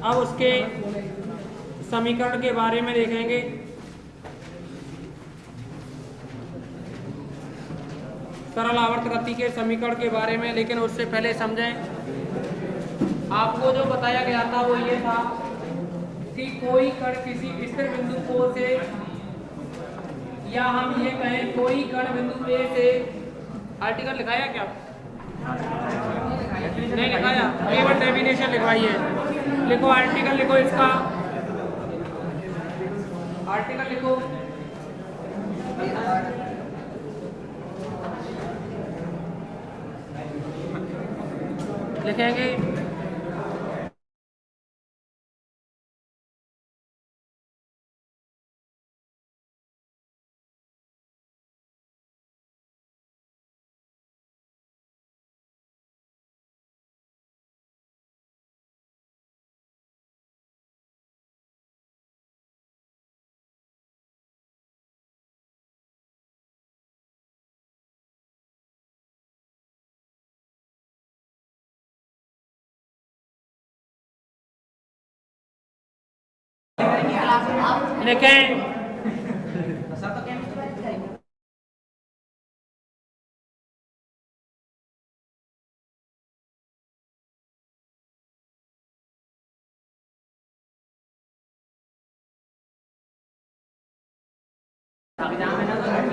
अब उसके समीकरण के बारे में देखेंगे। सरल आवर्त गति के समीकरण के बारे में, लेकिन उससे पहले समझें। आपको जो बताया गया था वो ये था कि कोई कण किसी स्थिर बिंदु को से, या हम ये कहें कोई कण बिंदु ए से, आर्टिकल लिखाया क्या? नहीं लिखाया, केवल डेफिनेशन लिखवाइए। लिखो आर्टिकल, लिखो इसका आर्टिकल लिखो। लिखेंगे लिखें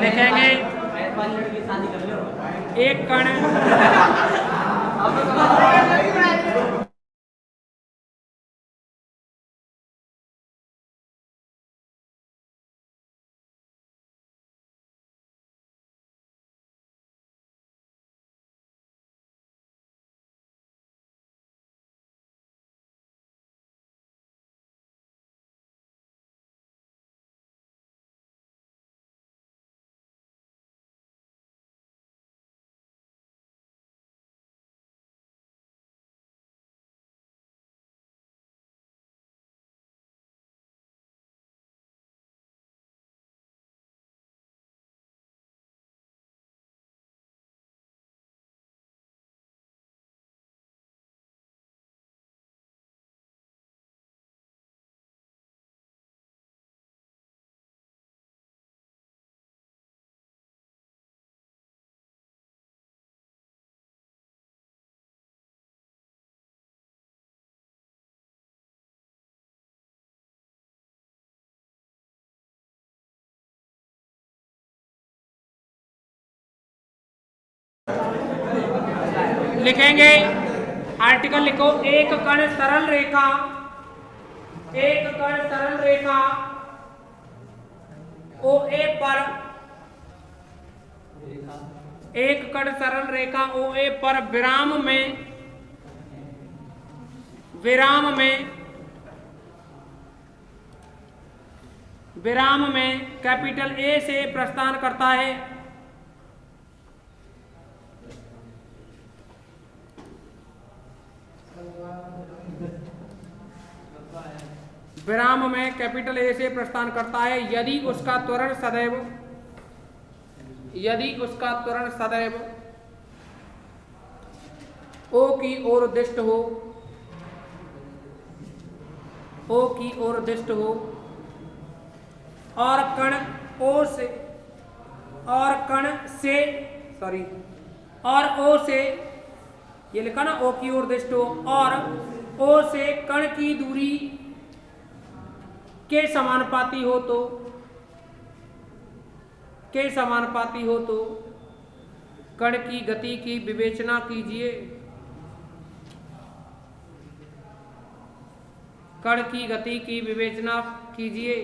लिखेंगे एक कण लिखेंगे आर्टिकल लिखो एक कण सरल रेखा, एक कण सरल रेखा OA पर, एक कण सरल रेखा OA पर विराम में कैपिटल A से प्रस्थान करता है। विराम में कैपिटल A से प्रस्थान करता है यदि उसका त्वरण सदैव O की ओर उद्दिष्ट हो, और O से ये लिखा ना, O की ओर उद्दिष्ट हो, और O से कण की दूरी के समानुपाती हो तो कण की गति की विवेचना कीजिए। कण की गति की विवेचना कीजिए।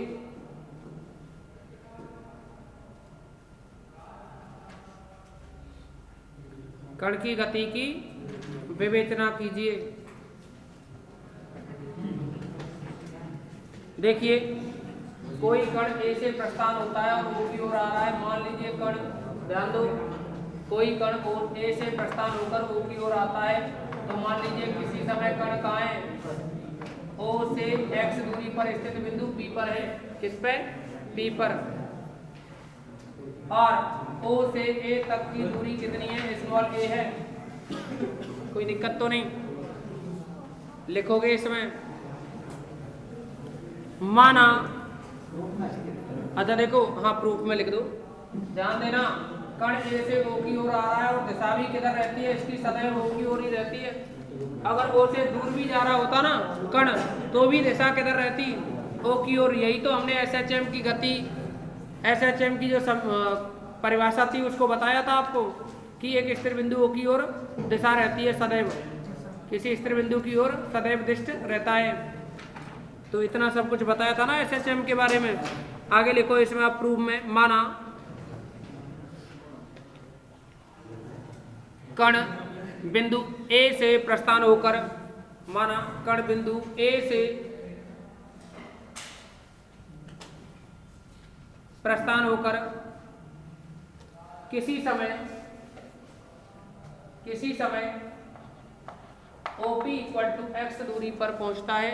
कण की गति की विवेचना कीजिए। देखिए कोई कण A से प्रस्थान होता है और O की ओर आ रहा है। मान लीजिए कण, ध्यान दो, कोई कण A से प्रस्थान होकर O की ओर आता है, तो मान लीजिए किसी समय कण कहाँ है, O से x दूरी पर स्थित बिंदु P पर है। किस पे? P पर। और O से A तक की दूरी कितनी है? स्मॉल a है। कोई दिक्कत तो नहीं? लिखोगे इसमें माना, अच्छा देखो, हाँ प्रूफ में लिख दो, ध्यान देना, कण ए से ओ की ओर आ रहा है और दिशा भी किधर रहती है, इसकी सदैव ओ की ओर ही रहती है। अगर ओ से दूर भी जा रहा होता ना कण, तो भी दिशा किधर रहती, ओ की ओर। यही तो हमने एसएचएम की गति, एसएचएम की जो परिभाषा थी उसको बताया था आपको कि एक स्थिर बिंदु ओ की ओर दिशा रहती है सदैव, किसी स्थिर बिंदु की ओर सदैव दिष्ट रहता है। तो इतना सब कुछ बताया था ना एसएचएम के बारे में। आगे लिखो इसमें आप प्रूफ में, माना कण बिंदु ए से प्रस्थान होकर, माना कण बिंदु ए से प्रस्थान होकर किसी समय OP इक्वल टू x दूरी पर पहुंचता है,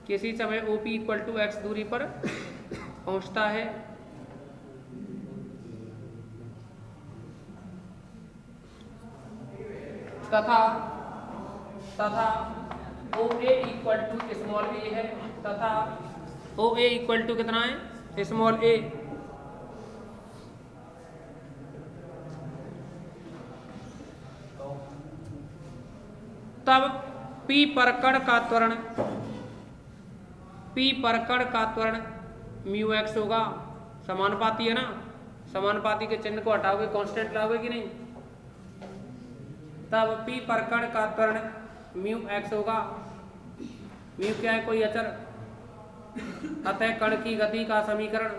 किसी समय OP इक्वल टू x दूरी पर पहुंचता है, तथा OA equal to small a है, तथा OA इक्वल टू कितना है, स्मॉल a। तब P पर कण का त्वरण, P पर कण का त्वरण म्यू एक्स होगा। समानुपाती है ना, समानुपाती के चिन्ह को हटाओगे, कांस्टेंट लाओगे कि नहीं। तब P पर कण का त्वरण म्यू एक्स होगा। म्यू क्या है, कोई अचर। अतः कण की गति का समीकरण,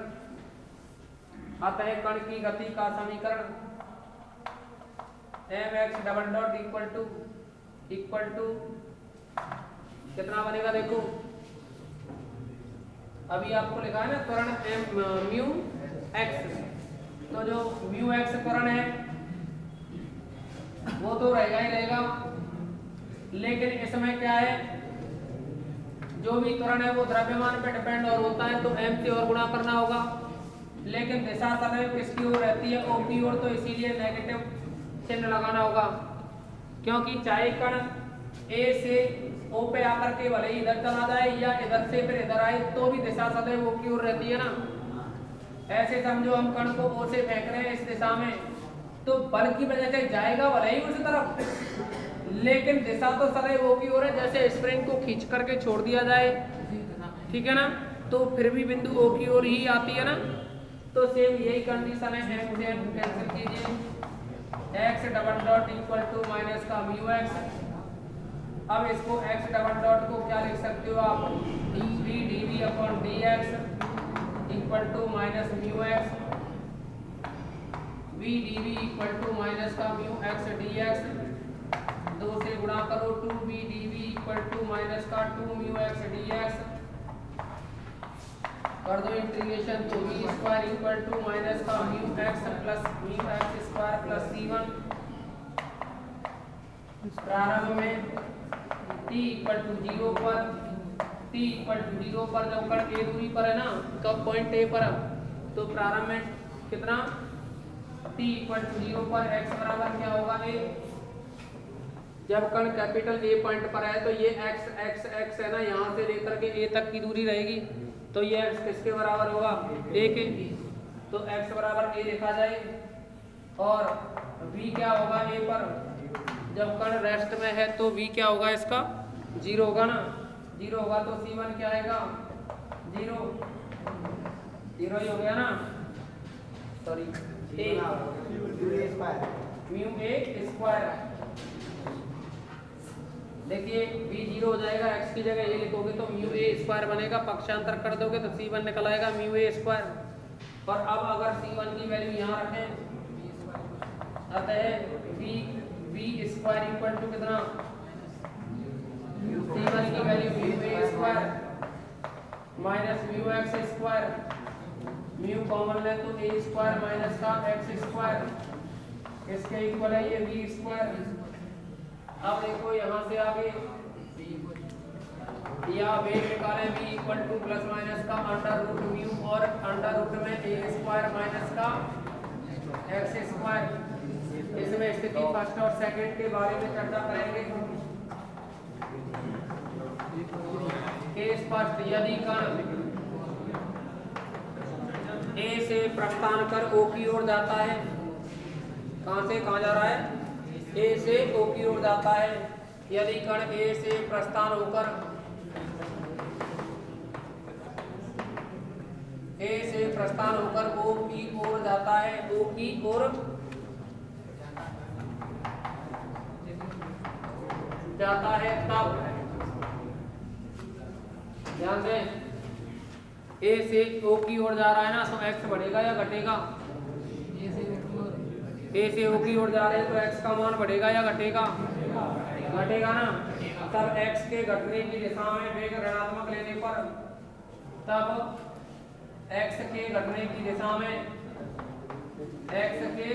mx double dot equal to कितना बनेगा, देखो अभी आपको लिखा है ना त्वरण म्यू एक्स, तो जो म्यू एक्स त्वरण है वो तो रहेगा ही रहेगा, लेकिन इसमें क्या है, जो भी त्वरण है वो द्रव्यमान पे डिपेंड और होता है, तो m से और गुणा करना होगा। लेकिन दिशा सदैव किसकी ओर रहती है, O की ओर, तो इसीलिए नेगेटिव चिन्ह लगाना होगा, क्योंकि चाहे कण A से O पे आकर के भले ही इधर चला जाए या इधर से फिर इधर आए, तो भी दिशा सदैव O की ओर रहती है ना। ऐसे समझो हम कण को O से फेंक रहे हैं इस दिशा में, तो बल की वजह से जाएगा भले ही उस तरफ, लेकिन दिशा तो सदैव O की ओर है। जैसे स्प्रिंग को खींच करके छोड़ दिया जाए, ठीक है ना, तो फिर भी बिंदु O की ओर ही आती है ना। तो सेम यही कंडीशन है, m से m कैंसिल कीजिए, x double dot equal to minus का म्यू एक्स। अब इसको x डबल डॉट को क्या लिख सकते हो आप, v dv upon dx equal to minus mu x, v dv equal to minus का म्यू एक्स dx, 2 से गुणा करो, 2v dv equal to minus का 2 म्यू एक्स dx, कर दो इंटीग्रेशन, तो v square equal to minus का mu x plus mu x square plus c1। प्रारंभ में t इक्वल टू 0 पर, t इक्वल टू 0 पर जब कण a दूरी पर है ना, कब पॉइंट a पर, तो प्रारंभ में कितना, t इक्वल टू 0 पर x बराबर क्या होगा, a। जब कण कैपिटल A पॉइंट पर है तो ये x है ना, यहाँ से लेकर के a तक की दूरी रहेगी, तो ये x किसके बराबर होगा, a के। तो x बराबर a लिखा जाए, और v क्या होगा a पर, जब कण रेस्ट में है तो v क्या होगा इसका, 0 होगा ना, 0 होगा तो c1 क्या आएगा, 0 ही हो गया ना, सॉरी म्यू a स्क्वायर। देखिए v 0 हो जाएगा, x की जगह ये लिखोगे तो म्यू a स्क्वायर बनेगा, पक्षांतर कर दोगे तो c1 निकल आएगा म्यू a स्क्वायर। और अब अगर c1 की वैल्यू यहाँ रखें, अतः v स्क्वायर इक्वल टू कितना, c1 की value mu a square minus mu x square, mu common ले तो a स्क्वायर माइनस का x स्क्वायर, इसके इक्वल है ये v स्क्वायर। अब देखो यहाँ से आगे या वेग निकाले v equal two plus minus का अंडर रूट म्यू और अंडर रूट में a स्क्वायर माइनस का x स्क्वायर। इसमें स्थिति फर्स्ट और सेकंड के बारे में चर्चा करेंगे। केस स्पष्ट। यदि कण ए से प्रस्थान कर ओ की ओर जाता है, कहां से कहां जा रहा है, ए से ओ की ओर जाता है। यदि कण ए से प्रस्थान होकर ओ की ओर जाता है, ओ की ओर जाता है, तब ध्यान दें, ए से ओ की ओर जा रहा है ना, तो एक्स बढ़ेगा या घटेगा, ए से ओ की ओर जा रहे हैं तो एक्स का मान बढ़ेगा या घटेगा, घटेगा ना। तब एक्स के घटने की दिशा में वेग ऋणात्मक लेने पर, तब एक्स के घटने की दिशा में, एक्स के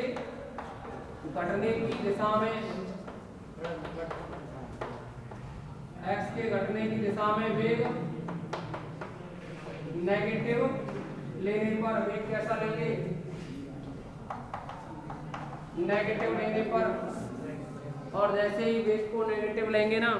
घटने की दिशा में, एक्स के घटने की दिशा में वेग नेगेटिव लेने पर, वेग कैसा लेंगे, नेगेटिव लेने पर, और जैसे ही वेग को नेगेटिव लेंगे ना,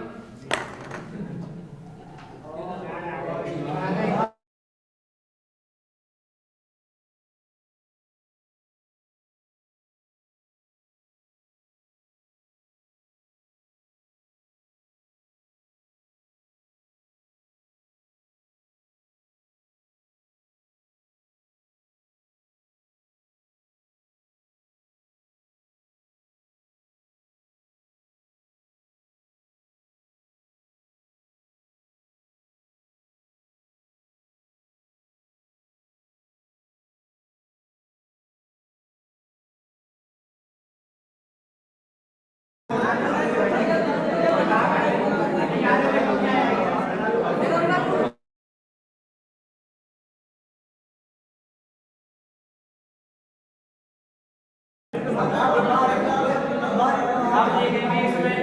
अब देखेंगे इसमें,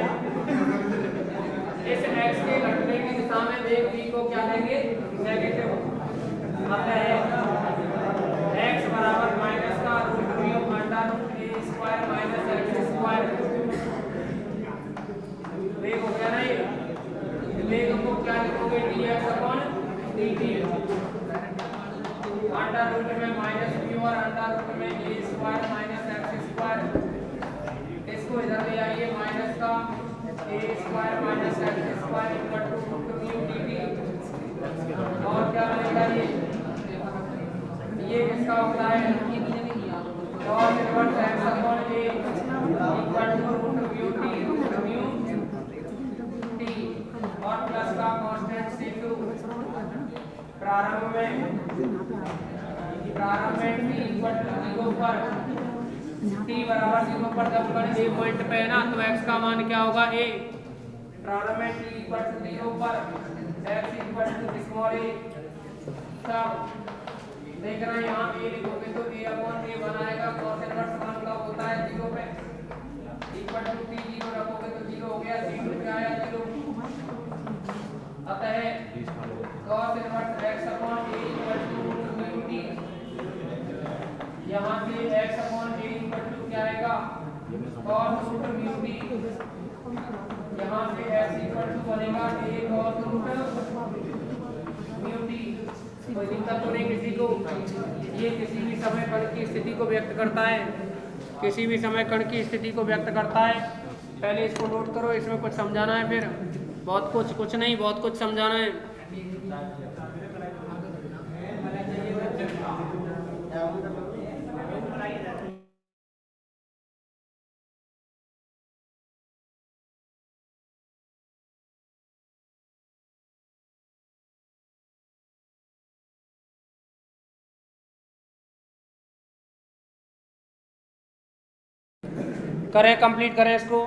इस एक्स के घटने की दिशा में वेग v को क्या लेंगे, नेगेटिव। आता है एक्स बराबर माइनस का रूट म्यू अंडर रूट ए स्क्वायर माइनस एक्स स्क्वायर, वेग हो गया ना ये, वेग को क्या लिखोगे, dx upon dt, under root में माइनस म्यू और अंडर रूट में A square minus X square, इसको इधर ले आइए, माइनस का A square minus X square equal to root mu dt, और क्या बनेगा ये किसका होता है, cos inverse x upon a equal to root mu t, और प्लस का कांस्टेंट c2, प्रारंभ में t इक्वल टू 0 पर, t बराबर 0 पर जब कण a पॉइंट पे है ना, तो x का मान क्या होगा, a, प्रारंभ में t इक्वल टू 0 पर x equal to small a, तब देख रहे हैं यहाँ a लिखोगे तो a अपॉन a बनाएगा, cos इनवर्स मान का होता है 0 पे, इक्वल टू t 0 रखोगे तो 0 हो गया, c2 क्या आया 0, अतः cos inverse x upon a equal to mu t, यहाँ से x upon a equal to क्या आएगा, cos रूट म्यू t, यहाँ से x इक्वल टू बनेगा a cos root mu t। कोई दिक्कत तो नहीं किसी को, ये किसी भी समय कण की स्थिति को व्यक्त करता है, किसी भी समय कण की स्थिति को व्यक्त करता है। पहले इसको नोट करो, इसमें कुछ समझाना है, फिर बहुत कुछ नहीं, बहुत कुछ समझाना है। करें, कंप्लीट करें इसको।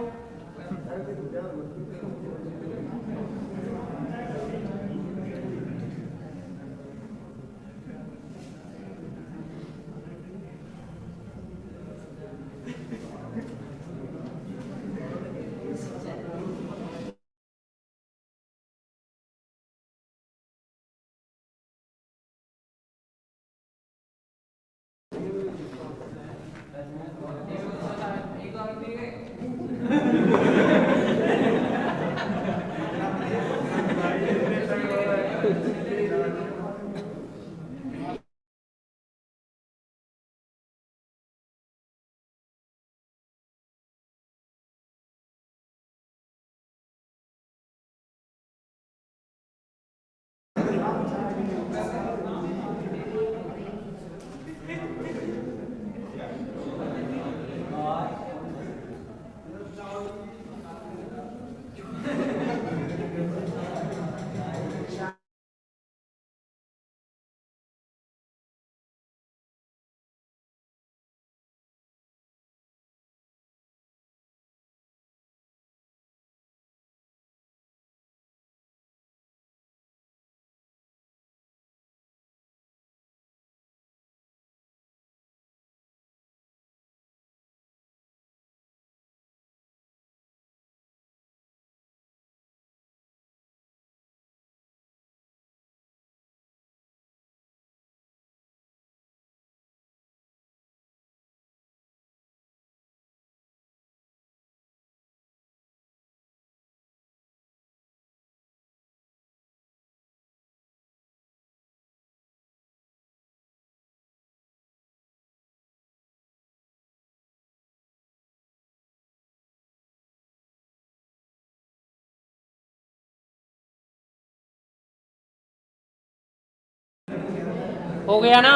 हो गया ना?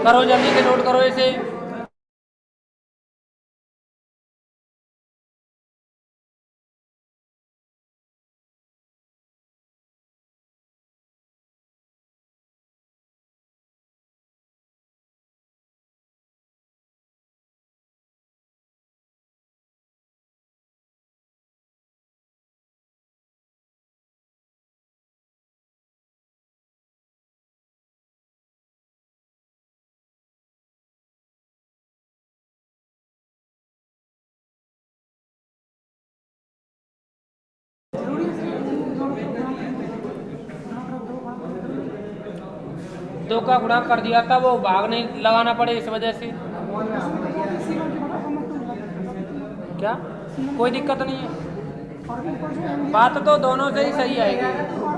करो जल्दी से, नोट करो इसे। दो का गुणा कर दिया था, वो भाग नहीं लगाना पड़े इस वजह से। क्या कोई दिक्कत नहीं है, बात तो दोनों से ही सही आएगी।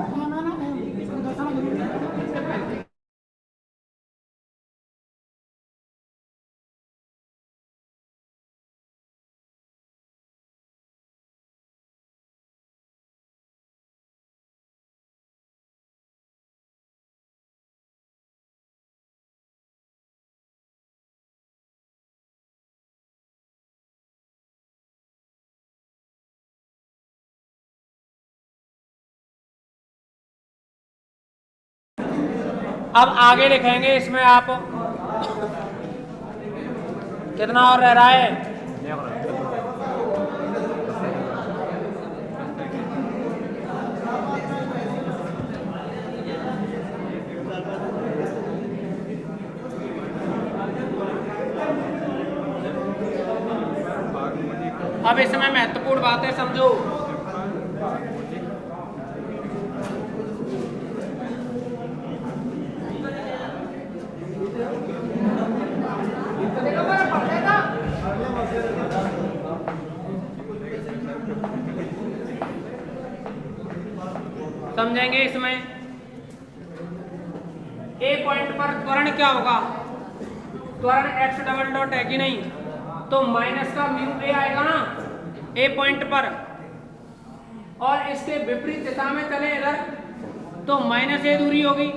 अब आगे लिखेंगे इसमें आप कितना और रह रहा है। अब इसमें महत्वपूर्ण बातें समझो। समझेंगे इसमें। ए पॉइंट पर त्वरण क्या होगा? त्वरण एक्स डबल डॉट है कि नहीं, तो माइनस का म्यू ए आएगा ना ए पॉइंट पर, और इसके विपरीत दिशा में चले इधर तो माइनस ए दूरी होगी,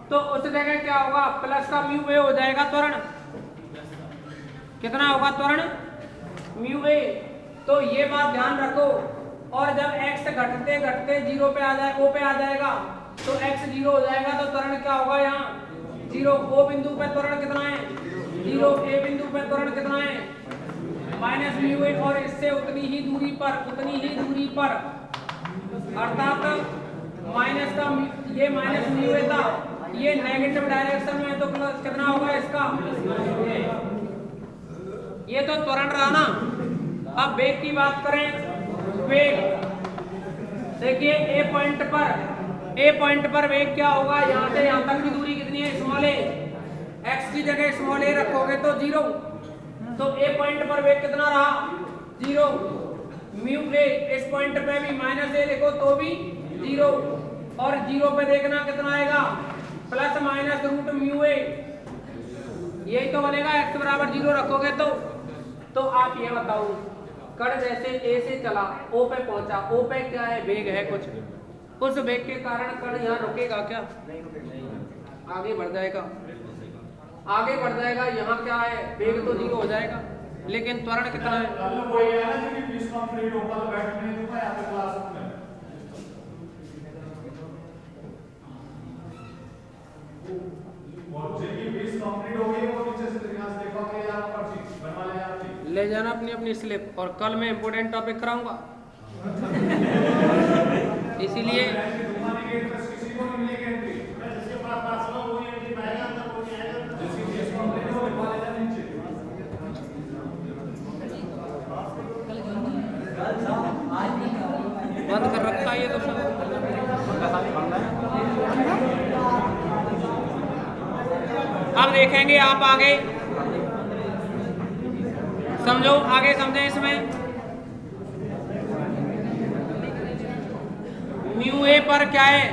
तो उस जगह क्या होगा? प्लस का म्यू ए हो जाएगा त्वरण। कितना होगा त्वरण? Mu A. तो ये बात ध्यान रखो। और जब x घटते घटते जीरो पे आ जाए, ओ पे आ जाएगा, तो x जीरो हो जाएगा, तो त्वरण क्या होगा? यहाँ जीरो। ओ बिंदु पे त्वरण कितना है? जीरो। ए बिंदु पे त्वरण कितना है? Minus mu A. और इससे उतनी ही दूरी पर, अर्थात माइनस का ये माइनस म्यू ए था, ये नेगेटिव डायरेक्शन में, तो प्लस कितना होगा इसका? ये तो त्वरण रहा ना। अब वेग की बात करें। वेग देखिए ए पॉइंट पर वेग क्या होगा? यहाँ से यहाँ तक की दूरी कितनी है? स्मॉल ए। एक्स की जगह स्मॉल ए रखोगे तो जीरो, तो ए पॉइंट पर वेग कितना रहा? जीरो। म्यू ए, इस पॉइंट पे भी माइनस ए लिखो तो भी जीरो, और जीरो पे देखना कितना आएगा? Plus minus root mu A. यही तो बनेगा। एक्स बराबर जीरो रखोगे तो आप ये बताओ, कण जैसे ए से चला ओ पे पहुंचा, ओ पे क्या है? वेग है कुछ, उस वेग के कारण कण यहाँ रुकेगा क्या? आगे बढ़ जाएगा, आगे बढ़ जाएगा। यहाँ क्या है, वेग तो 0 हो जाएगा, लेकिन त्वरण कितना है? ले जाना अपनी अपनी स्लिप, और कल मैं इंपोर्टेंट टॉपिक कराऊंगा इसीलिए बंद कर रखा है ये तो सब। अब देखेंगे आप आगे, समझो, आगे समझें। इसमें म्यू ए पर क्या है,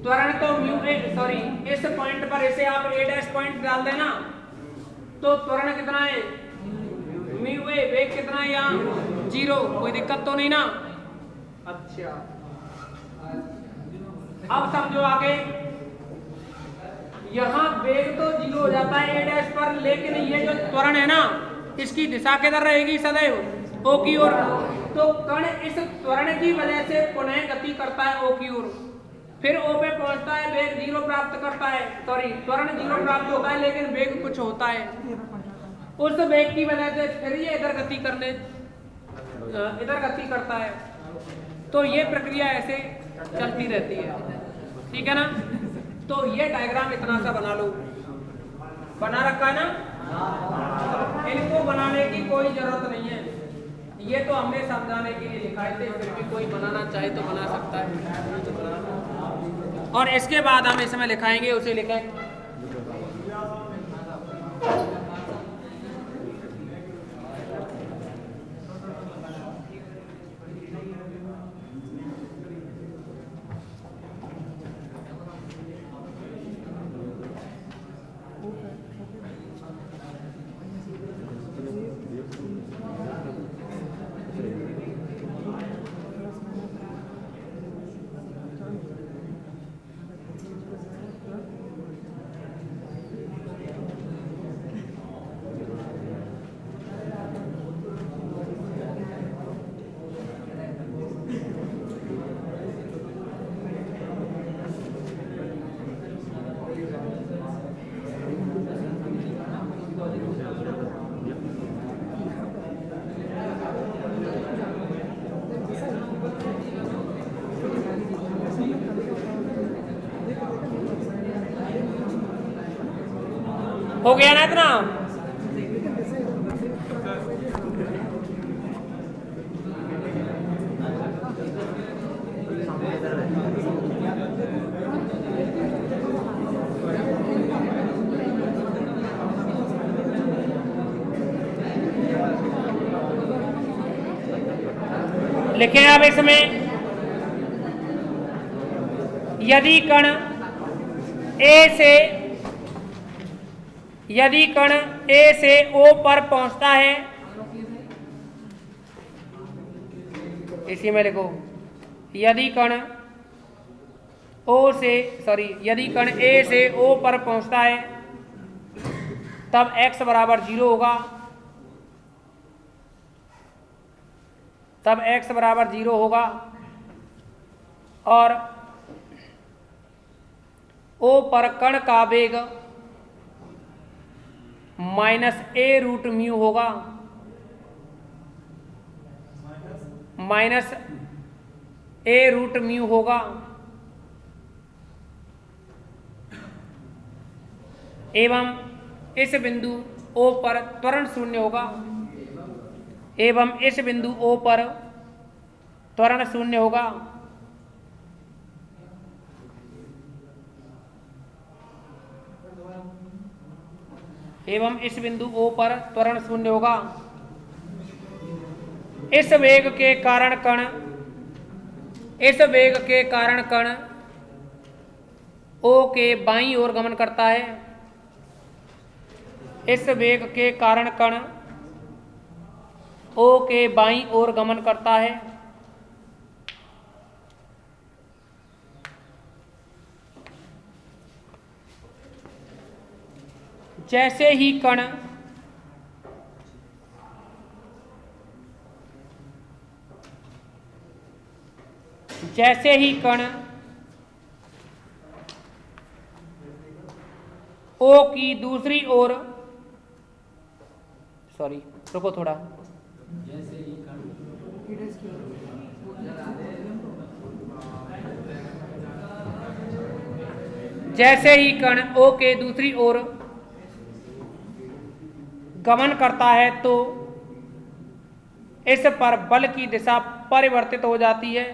त्वरण तो म्यू ए, सॉरी इस पॉइंट पर इसे आप ए डैश पॉइंट डाल देना, तो त्वरण कितना है, म्यू ए। वेग कितना है यहाँ, 0, कोई दिक्कत तो नहीं ना? अच्छा, अब समझो आगे, यहाँ वेग तो 0 हो जाता है ए डैश पर, लेकिन ये जो त्वरण है ना, इसकी दिशा किधर रहेगी, सदैव ओ की ओर। तो कण इस त्वरण की वजह से पुनः गति करता है ओ की ओर, फिर ओ पे पहुंचता है, वेग 0 प्राप्त करता है, सॉरी त्वरण 0 प्राप्त होता है, लेकिन वेग कुछ होता है। उस वेग की वजह से फिर ये इधर गति करता है। तो ये प्रक्रिया ऐसे चलती रहती है, ठीक है ना? तो ये डायग्राम इतना सा बना लो, बना रखा है ना? इनको बनाने की कोई जरूरत नहीं है, ये तो हमने समझाने के लिए लिखाए थे, फिर भी कोई बनाना चाहे तो बना सकता है। और इसके बाद हम इसमें लिखाएंगे, उसे लिखें हो गया ना इतना? लिखें अब इसमें, यदि कण ए से ओ पर पहुंचता है, इसी में लिखो, यदि कण ए से ओ पर पहुंचता है, तब x बराबर 0 होगा, और ओ पर कण का वेग -a√μ होगा, -a√μ होगा। एवं इस बिंदु O पर त्वरण शून्य होगा, इस वेग के कारण कण O के बाईं ओर गमन करता है। इस वेग के कारण कण O के बाईं ओर गमन करता है। जैसे ही कण O की दूसरी ओर, सॉरी रुको थोड़ा, जैसे ही कण O के दूसरी ओर गमन करता है तो इस पर बल की दिशा परिवर्तित हो जाती है।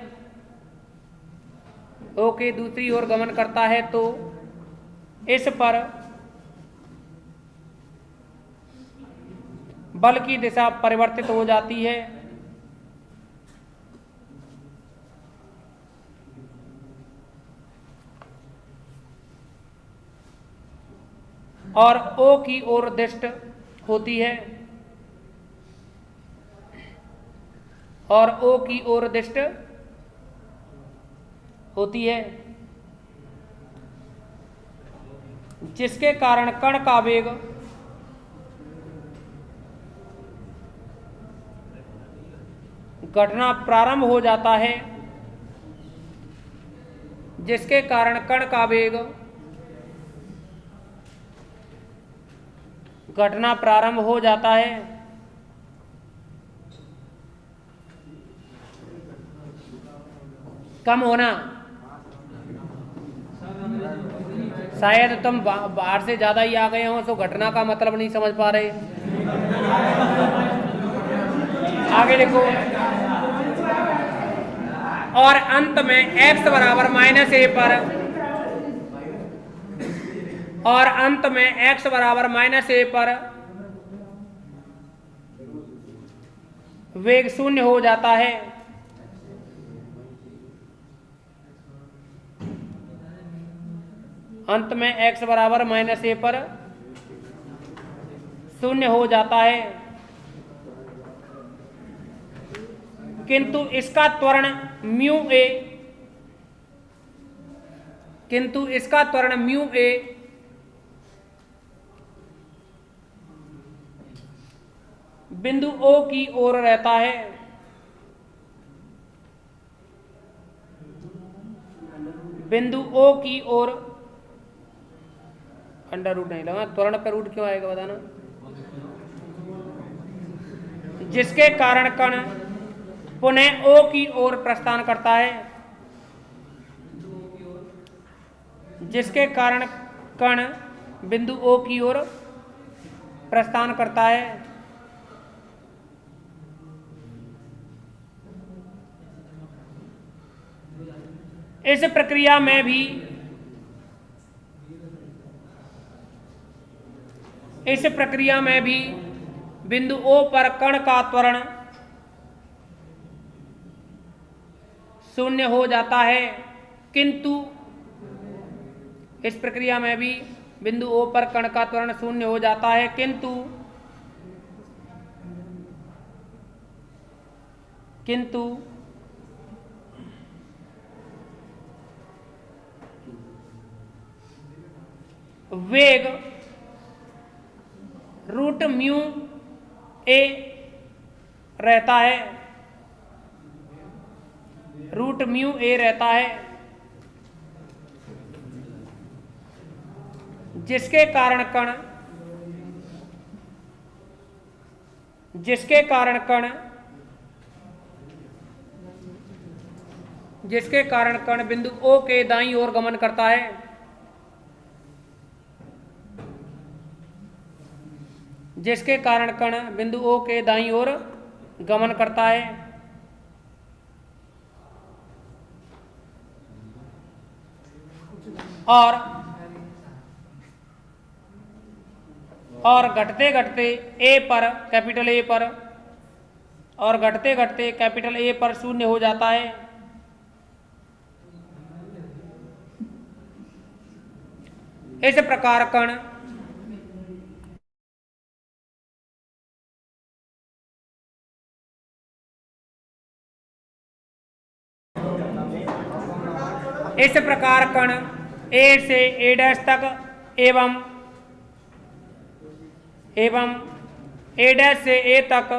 O के दूसरी ओर गमन करता है तो इस पर बल की दिशा परिवर्तित हो जाती है। और O की ओर दिष्ट होती है, और O की ओर दिष्ट होती है, जिसके कारण कण का वेग घटना प्रारंभ हो जाता है, जिसके कारण कण का वेग घटना प्रारंभ हो जाता है। कम होना, शायद तुम बाहर से ज्यादा ही आ गए हो तो घटना का मतलब नहीं समझ पा रहे। आगे देखो, और अंत में x बराबर -a पर, और अंत में x बराबर -a पर वेग शून्य हो जाता है। अंत में x बराबर -a पर शून्य हो जाता है, किंतु इसका त्वरण μa, किंतु इसका त्वरण μa बिंदु O की ओर रहता है। बिंदु O की ओर, अंडर रूट नहीं लगा, त्वरण पर रूट क्यों आएगा बताना। जिसके कारण कण पुनः O की ओर प्रस्थान करता है, जिसके कारण कण बिंदु O की ओर प्रस्थान करता है। इस प्रक्रिया में भी बिंदु O पर कण का त्वरण शून्य हो जाता है, किंतु इस प्रक्रिया में भी बिंदु O पर कण का त्वरण शून्य हो जाता है, किंतु वेग √μa रहता है, √μa रहता है, जिसके कारण कण बिंदु O के दाईं ओर गमन करता है, जिसके कारण कण बिंदु O के दाईं ओर गमन करता है। और घटते घटते A पर, कैपिटल A पर, और घटते घटते कैपिटल A पर शून्य हो जाता है। इस प्रकार कण A से A' तक एवं एवं ए डैश से ए तक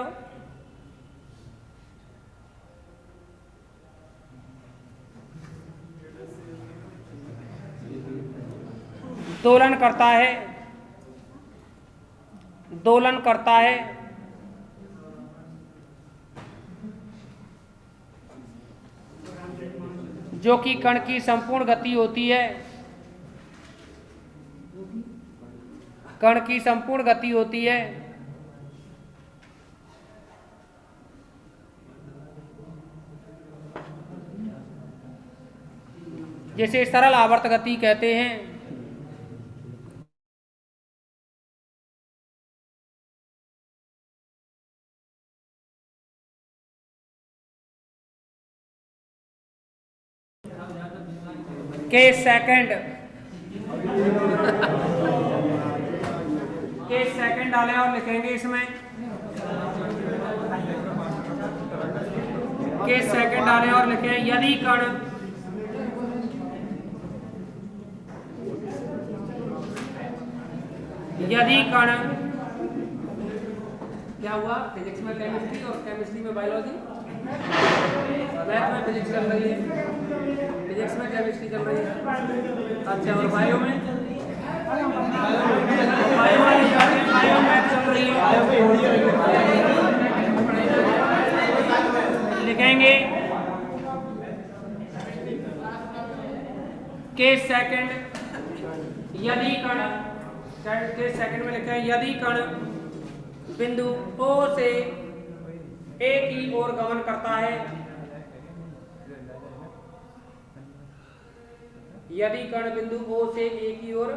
दोलन करता है जो कि कण की संपूर्ण गति होती है, कण की संपूर्ण गति होती है। जिसे सरल आवर्त गति कहते हैं। के सेकंड डालें और लिखेंगे इसमें के सेकंड डालें और लिखें यदि कण क्या हुआ, फिजिक्स में केमिस्ट्री और केमिस्ट्री में बायोलॉजी, मैथ में फिजिक्स चल रही है, फिजिक्स में केमिस्ट्री चल रही है। अच्छा, और बायो में मैथ चल रही है। लिखेंगे के सेकंड यदि कण के सेकंड में लिखें यदि कण बिंदु O से A की ओर गमन करता है, यदि कण बिंदु O से A की ओर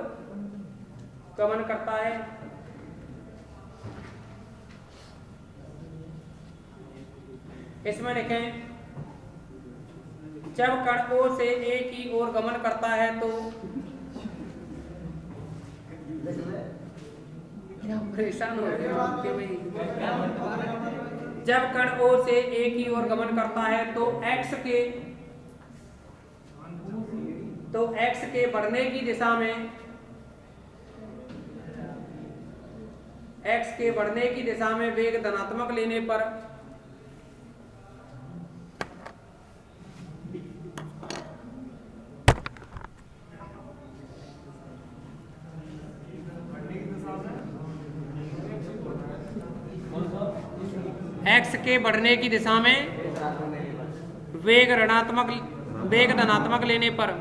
गमन करता है, इसमें लिखें जब कण O से A की ओर गमन करता है तो परेशान हो गए जब कण O से A की ओर गमन करता है तो x के बढ़ने की दिशा में वेग धनात्मक लेने पर x के बढ़ने की दिशा में वेग धनात्मक लेने पर